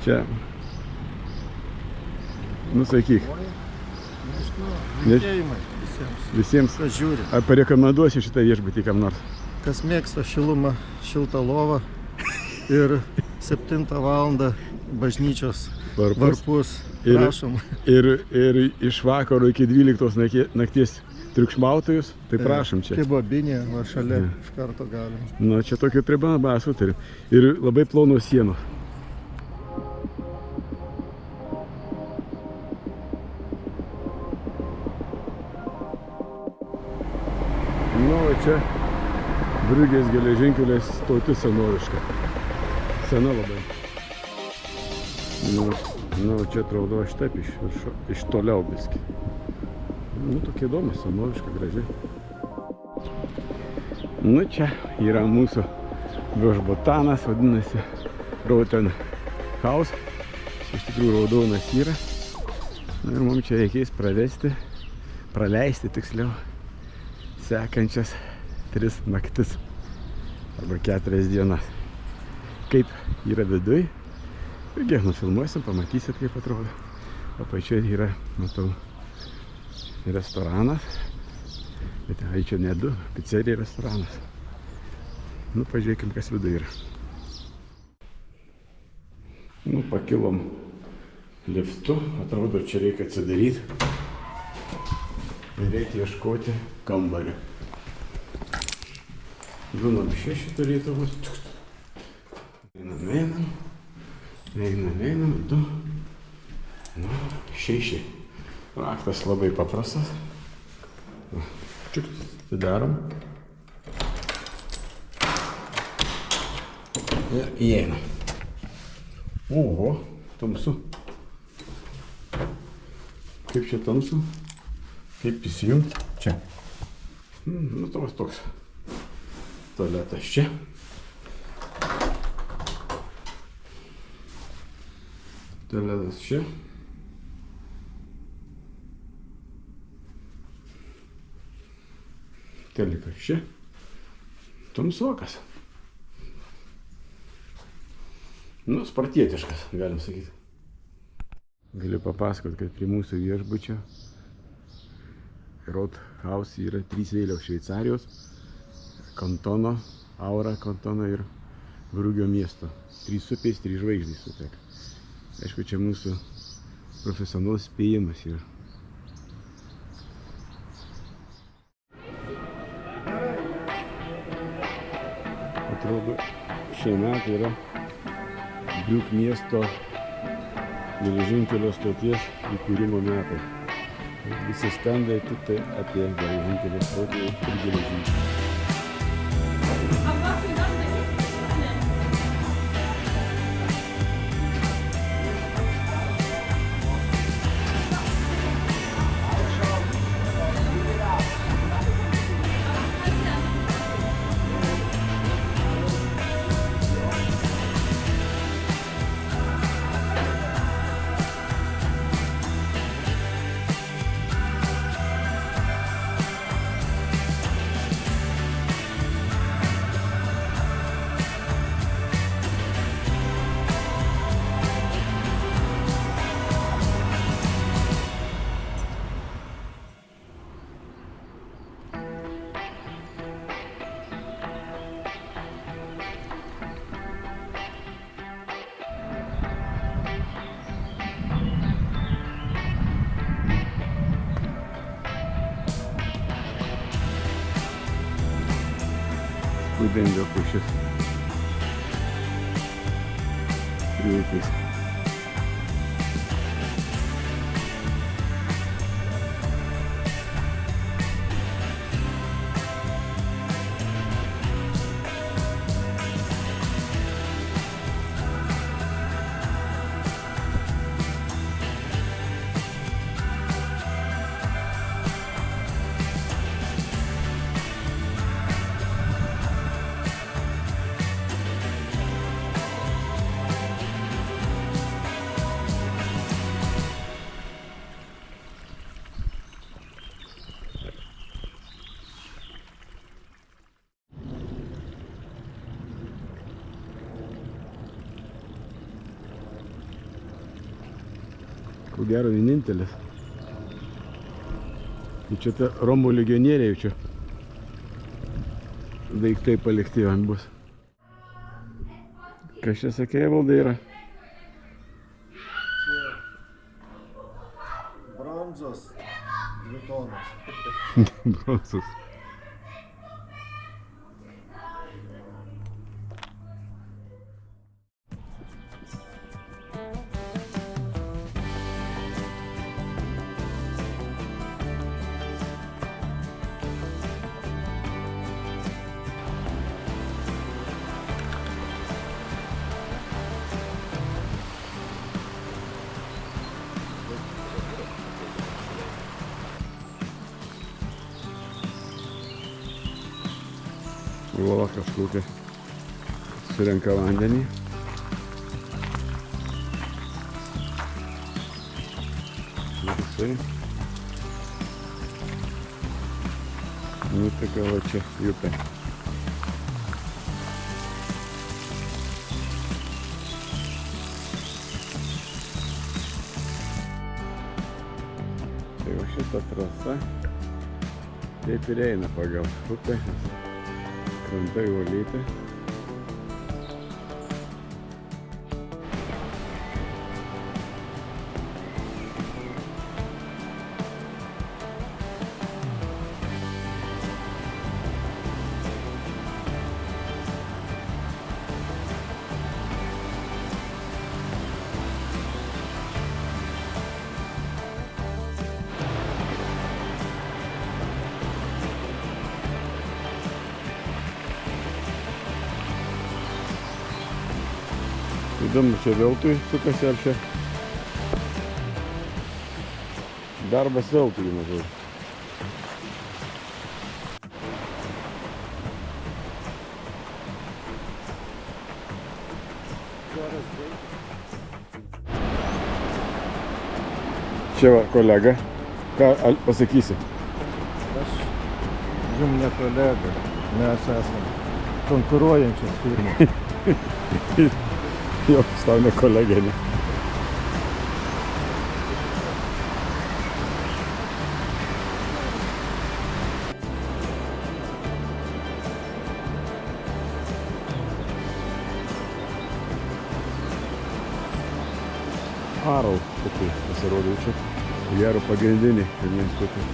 Čia. Nusakyk. Linkėjimai visiems. Kas žiūri. Ar parekomenduosi šitą viešbutį kam nors? Kas mėgsta šilumą, šiltą lovą ir 7 valandą bažnyčios varpus. Prašom. Ir iš vakaro iki 12 nakties triukšmautojus, tai prašom čia. Kaip bobinė, va šalia iš karto galim. Nu, čia tokio pribasų turim. Ir labai plonos sienos. Nu, o čia Briugės geležinkelės stotis senoviška. Sena labai. Nu, čia atrodo aš taip iš toliau biskį. Nu, tokia įdomi, senoviška, graži. Nu, čia yra mūsų viešbutanas, vadinasi Roten House. Iš tikrųjų raudonas yra. Na ir mums čia reikės praleisti tiksliau sekančias 3 naktis arba 4 dienas. Kaip yra viduj, irgi nufilmuosim, pamatysit kaip atrodo. Apačioje yra, matau, restoranas, bet čia ne 2, pizzerija restoranas. Nu, pažiūrėkim, kas viduj yra. Nu, pakilom liftu, atrodo, čia reikia atsidaryti ir reikia ieškoti kambario. 206 turėtų būti. Einam, 2, 6. Raktas labai paprastas. Čiukt, atidarom. Ir įeinam. Oho, tamsu. Kaip čia tamsu? Kaip įsijungt? Čia. Nu, toks tualetas čia. Tualetas čia. Telikas čia. Tamsokas. Nu, spartietiškas, galim sakyti. Galiu papasakot, kad prie mūsų viešbučio Roth House yra 3 vėliavos Šveicarijos, Kantono, Aura kantono ir Brugio miesto. 3 upės, 3 žvaigždės suteka. Aišku, čia mūsų profesionalus spėjimas yra. Atrodo, šie metai yra Briug miesto geležinkelio stoties įkūrimo metai. Visi stendai tik tai apie geležinkelio stotį ir geležinkelį. Būdinga pušis. Priekais. Ko gero vienintelis. Tai čia ta Romų legionieriai čia. Daiktai palikti jam bus. Kas čia sakė, Valdai, yra? Bronzos 2 tonos. Bronzos. Lova kažkokia surenka vandenį. Visai. Nuteka va čia į upę. Tai va šita trasa taip ir eina pagal upę. Krantai uolyti. Įdomu, čia veltui sukasi, ar čia darbas veltui, mažai. Čia va, kolega, ką pasakysi? Aš jum ne kolega, mes esame konkuruojančios firmos. Jo, tau ne kolegė, ne? Arau, tokie pasirodė čia. Gero pagrindinį ir nestupį.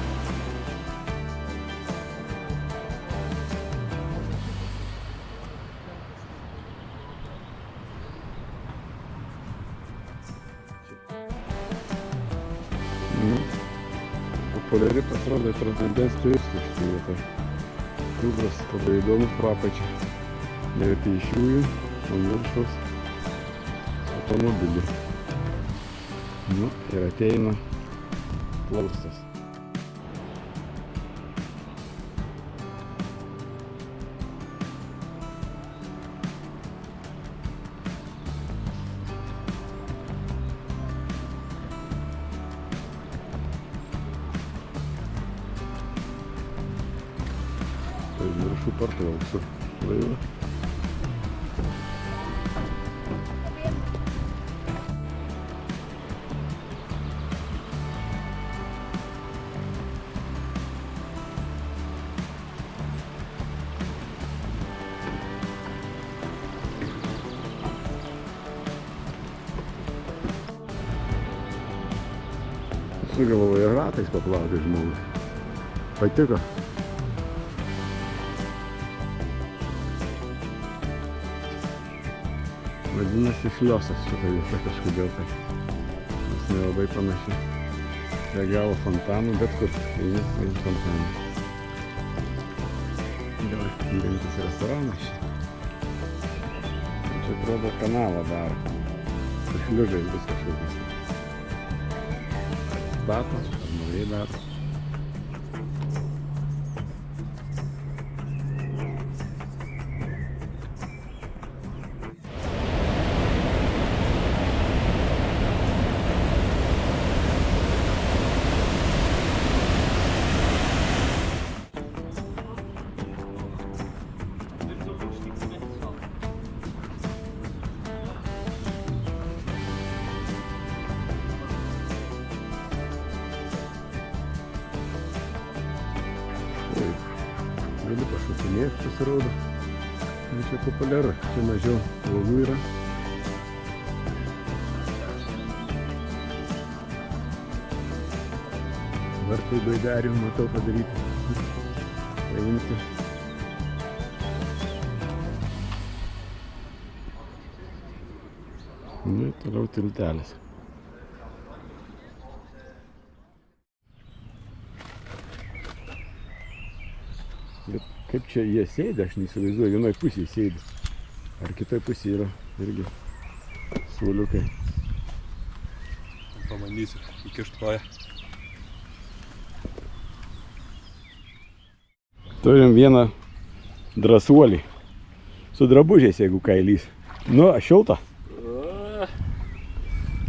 Populiari pasirodė transcendens turistų šitą vietą. Kūdras labai įdomus prapačia. Ne pėsčiųjų, o viršaus automobilių. Nu, ir ateina plaustas. Tai viršų parplauksiu laivą. Sugalvojo ratais paplauti žmogus. Patiko? Vadinasi šliosas šitą vietą kažkodėl tai. Nes nelabai panaši. Be galo fontanų, bet kur eini fontanų. Gal įrengiantis restoranas čia. Čia atrodo kanalą daro. Su šliužais bus kažkokiais. Stato, ar naujai daro. Pašinės pasirodo. Čia populiaru. Čia mažiau uolų yra. Vartai baidarių matau padaryti. Paimti. Nu, toliau tiltelis. Bet kaip čia jie sėdi, aš neįsivaizduoju, vienoj pusėje sėdi. Ar kitoj pusėje yra irgi suoliukai. Pabandysiu įkišt koją. Turim vieną drąsuolį. Su drabužiais, jeigu kailys. Nu, šilta.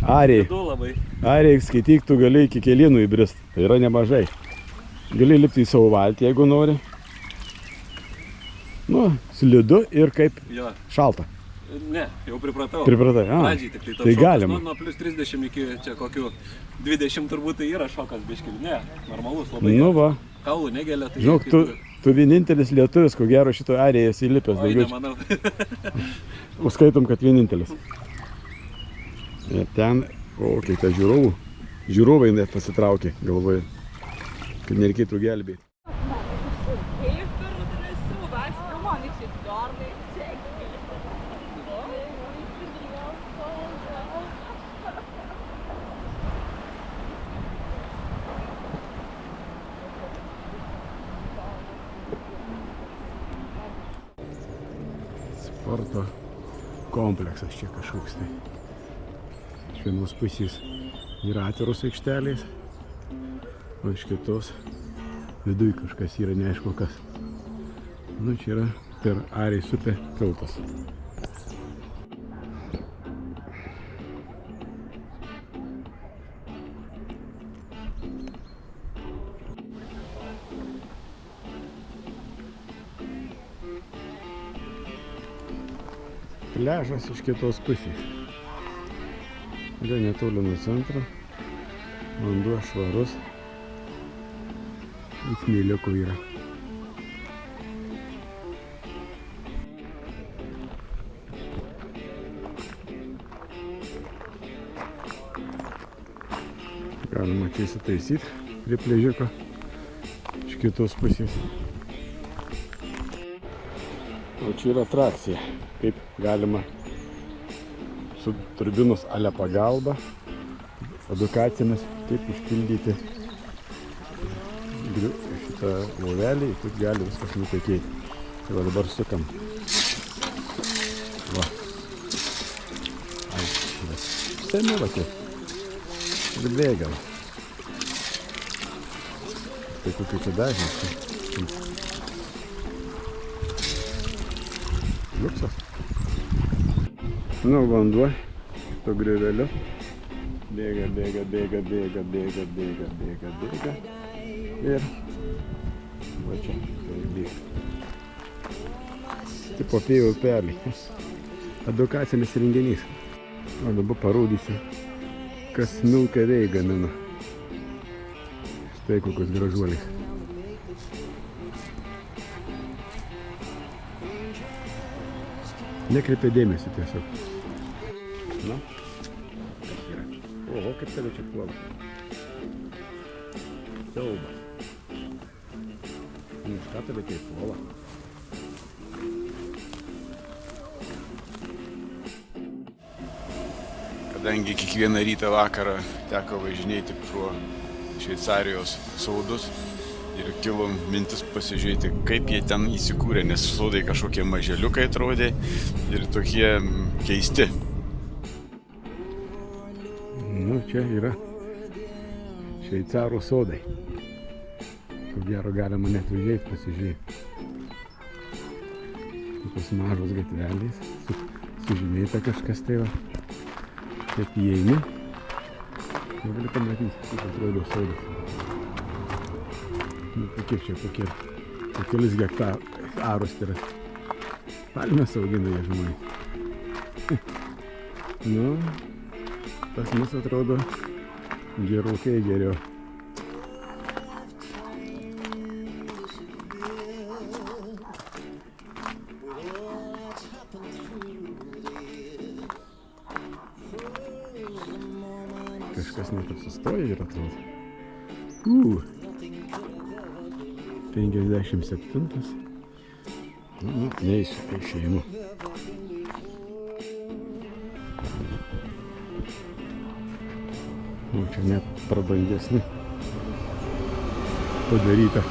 Ariai, skaityk, tu gali iki kėlynų įbrist. Tai yra nemažai. Gali lipti į savo valtį, jeigu nori. Nu, slidu ir kaip šalta. Ne, jau pripratau. Pripratai, Pradžiai tik tai galima. Nuo plus 30 iki čia kokių 20 turbūt tai yra šokas biškį. Ne, normalus labai. Nu va. Kaulų negelia. Tai žinok, tu vienintelis lietuvis, ko gero šito Arijoje esi įlipęs. Oi, nemanau. Užskaitom, kad vienintelis. Ir ten, tai žiūrovų. Žiūrovai net pasitraukė, galvoju, kad nereikėtų gelbėti. Sporto kompleksas čia kažkoks tai. Iš vienos pusės yra atviros aikštelės, o iš kitos viduj kažkas yra neaišku kas. Nu, čia yra per Arijos upę tiltas. Pliažas iš kitos pusės. Gan netoli nuo centro. Vanduo švarus. Smėliukų yra. Galima čia įsitaisyti prie pliažiuko iš kitos pusės. O čia yra atrakcija, kaip galima su turbinos ale pagalba, edukacijomis, kaip užpildyti šitą lovelį, kaip gali viskas nutekėti. Tai va dabar sukam. Va. Ai, semi va čia. Ir bėga. Tai kokiu čia dažnis. Liuksas. Nu, vanduo, to grioveliu. Bėga. Ir va čia, tai bėga. Tipo pėjų upelį. Edukacinis renginys. O dabar parodysiu, kas smilkavėjai gamina. Štai kokios gražuolės. Nekreipia dėmesį tiesiog. Na, kas yra? Oho, kaip tave čia puola. Siaubas. Ką tave tai puola? Kadangi kiekvieną rytą vakarą teko važinėti pro Šveicarijos sodus, ir kilo mintis pasižiūrėti, kaip jie ten įsikūrė, nes sodai kažkokie maželiukai atrodė ir tokie keisti. Nu, čia yra šveicarų sodai. Ko gero galima net užėjti pasižiūrėti. Tokios mažos gatvelės, sužymėta kažkas tai va. Taip įeini. Ir gali pamatyti, kaip atrodo sodas. Nu, kiek čia, po kelis hektarus yra. Palmės augina jie žmonės. Nu, pas mus atrodo gerokai geriau. sustoja ir atrodo. 57. Nu, neįsiu, kai išeinu. Nu, čia net prabangesni padaryta.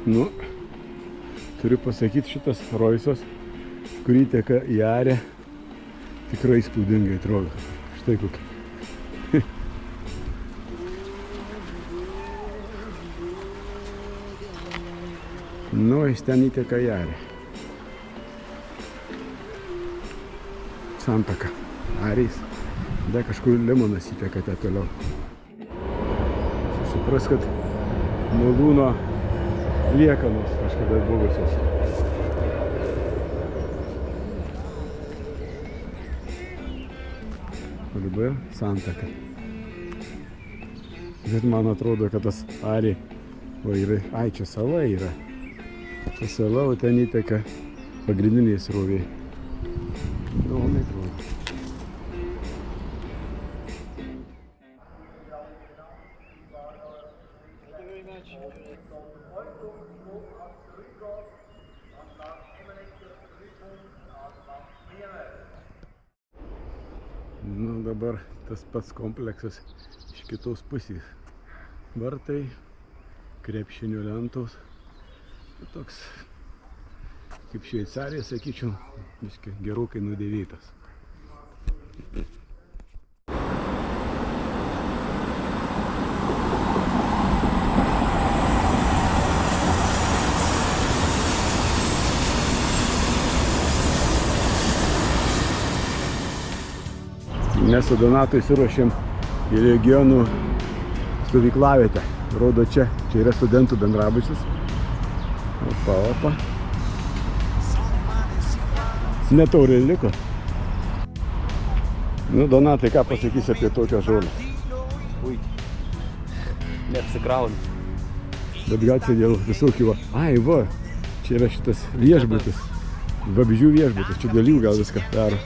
Nu, turiu pasakyti, šitas Roisas, kurį teka į Arę, tikrai įspūdingai atrodo. Štai kokia. Nu, jis ten įteka į Arę. Santaka. Arės. Dar kažkur Limonas įteka ten toliau. Supras, kad malūno liekanos kažkada buvusios. O dabar Santaka. Bet man atrodo, kad tas Arė, o yra, ai, čia sala yra. Ta sala, o ten įteka pagrindiniai srovė. Įdomiai atrodo. Nu, dabar tas pats kompleksas iš kitos pusės. Vartai, krepšinio lentos. Toks, kaip Šveicarija, sakyčiau, gerokai nudėvytas. Mes su Donatu įsiruošėm į regionų stovyklavietę. Rodo čia yra studentų bendrabutis. Opa. Netaurė liko. Nu, Donatai, ką pasakysi apie tokią žolę? Puikiai. Neapsikrauni. Bet gal čia dėl visokių va. Ai, va, čia yra šitas viešbutis. Vabzdžių viešbutis. Čia dėl jų gal viską daro.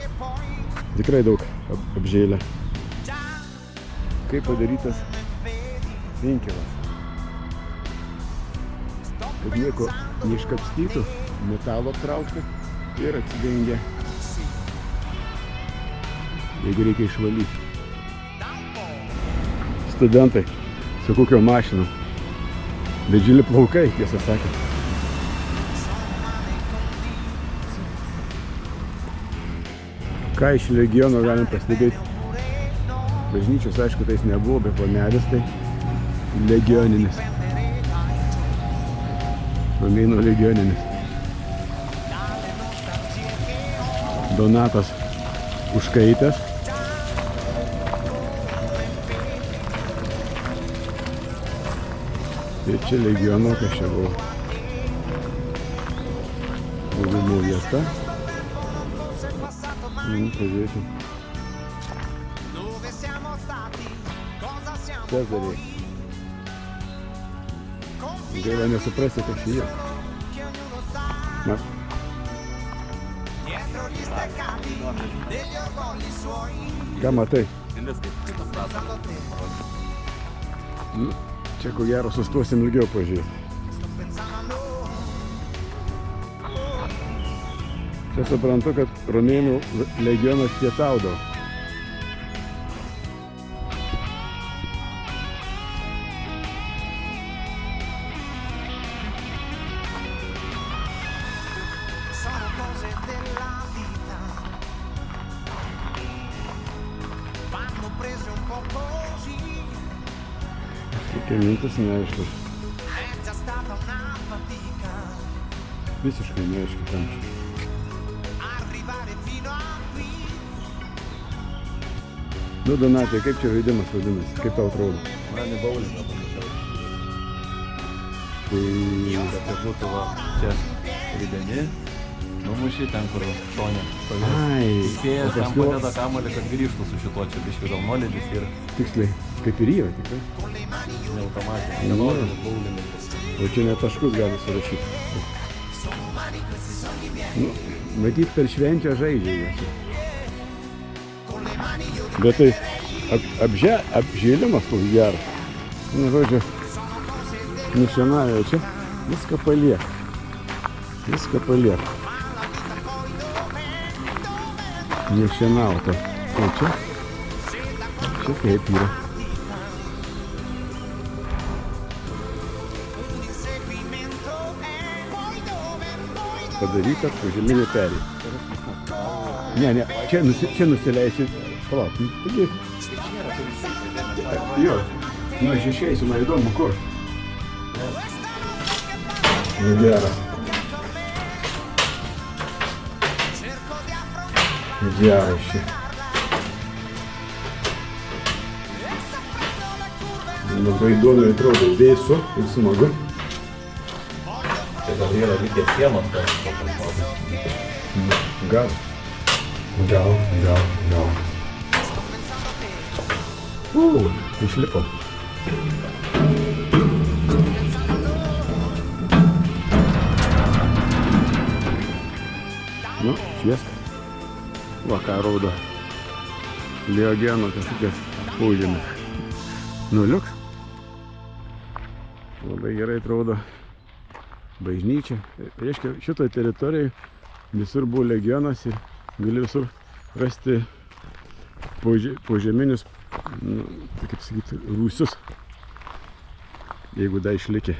Tikrai daug apžėlę. Kaip padarytas inkilas. Kad nieko neiškapstytų, metalo aptraukštą ir atsidengia, jeigu reikia išvalyti. Studentai su kokio mašinom. Didžiuli plaukai, tiesą sakant. Ką iš regiono galim pastebėti? Bažnyčios, aišku, tais nebuvo, bet planelis tai legioninis. Romėnų legioninis. Donatas užkaitęs. Ir čia legiono, kas čia buvo. Buvimo vieta. Pažiūrėsim. Cezariai. Gaila nesuprasti, kas čia yra. Na. Ką matai? Čia ko gero sustosim ilgiau pažiūrėti. Čia suprantu, kad romėnų legionas pietaudavo. Kokia mintis neaiškus. Visiškai neaiškiai tam čia. Nu, Donatai, kaip čia žaidimas vadinasi? Kaip tau atrodo? Man į bowlingą panašiau. Tai... Kad būtų va, čia rideni, numuši ten, kur šonė stovės. Ai, Įspėjęs ten padeda kamuolį, kad grįžtų su šituo čia biškį gal nuolydis ir tiksliai, kaip ir yra, tikrai. ne automatinį. Nenoriu bowlingą. O čia net taškus gali surašyti. Nu, matyt, per šventę žaidžia jie čia. Bet tai apžėlimas toks geras. Nu, žodžiu, nušienavę čia, viską palieka. Viską palieka. Nešienauta. O čia kaip yra. Padaryta požeminė perėja. Ne, čia nusileisi. Palauk, taigi. Jo, nu aš išeisiu, man įdomu kur. Nu geras. Geras čia. Labai įdomiai atrodo, vėsu ir smagu. Tai gal yra likęs sienos, tai Gal. Išlipo. Nu, švieska. Va, ką rodo. Liogeno kažkokias požemės. Nu, liuks. Labai gerai atrodo bažnyčia. Reiškia, šitoje teritorijoje visur buvo legionas ir gali visur rasti požeminius, nu, kaip sakyti, rūsius, jeigu dar išlikė.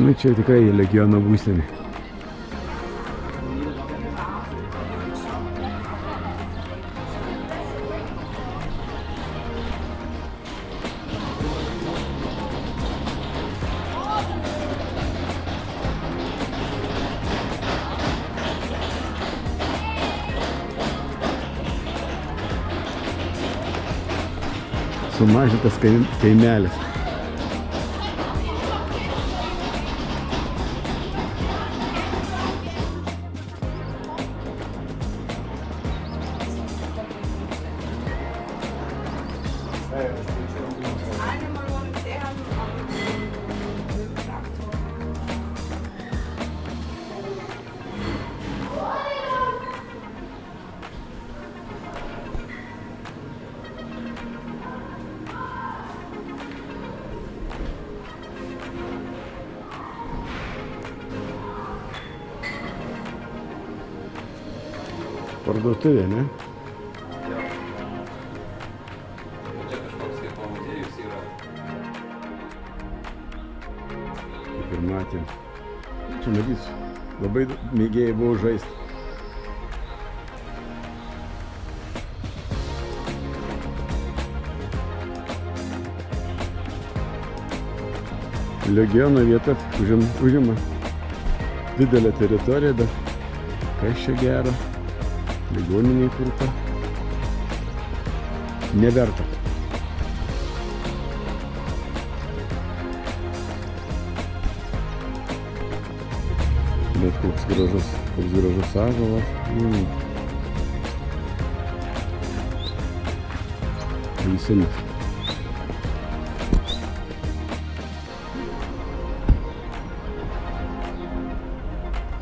Nu, čia tikrai legiono būstinė. Sumažintas kaimelis. Parduotuvė, ne? čia kažkoks kaip muziejus yra. Kaip ir matėm. Čia matyt, labai mėgėjai buvo žaisti. Legiono vieta užima didelę teritoriją, bet kas čia gero? Ligoninė įkurta. Neverta. Bet koks gražus ąžuolas. Baisinis.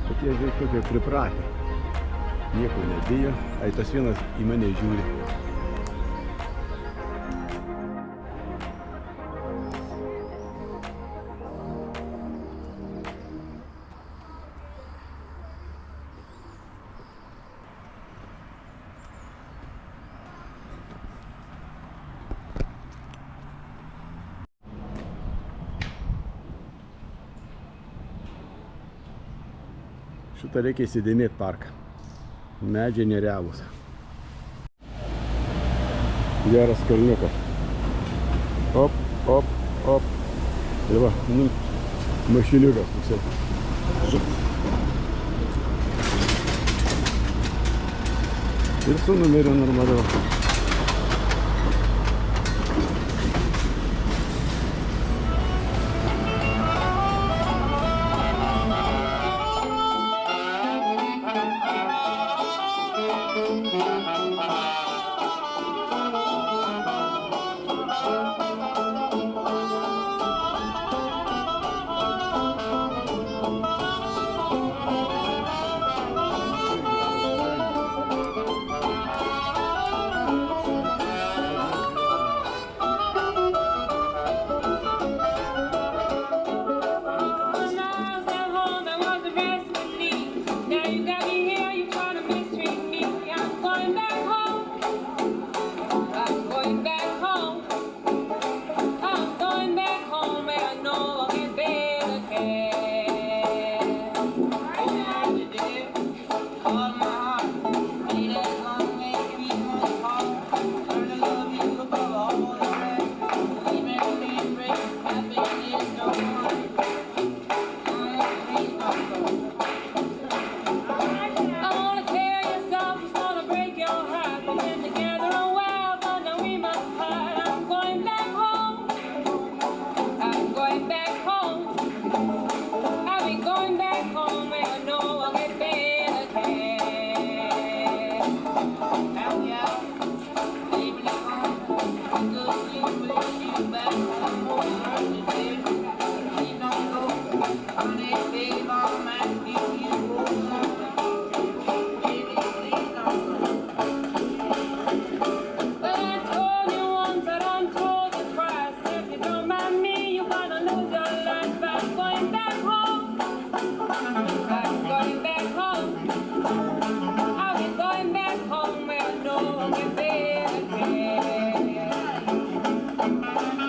Bet jie žiūrėk tokie pripratę. Nieko nebijo. Ai, tas vienas į mane žiūri. Šitą reikia įsidėmėti parką. Medžiai nerealūs. Geras kalniukas. Op. Tai va, nu, mašiniukas pusė. Ir su numeriu normaliu.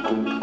Thank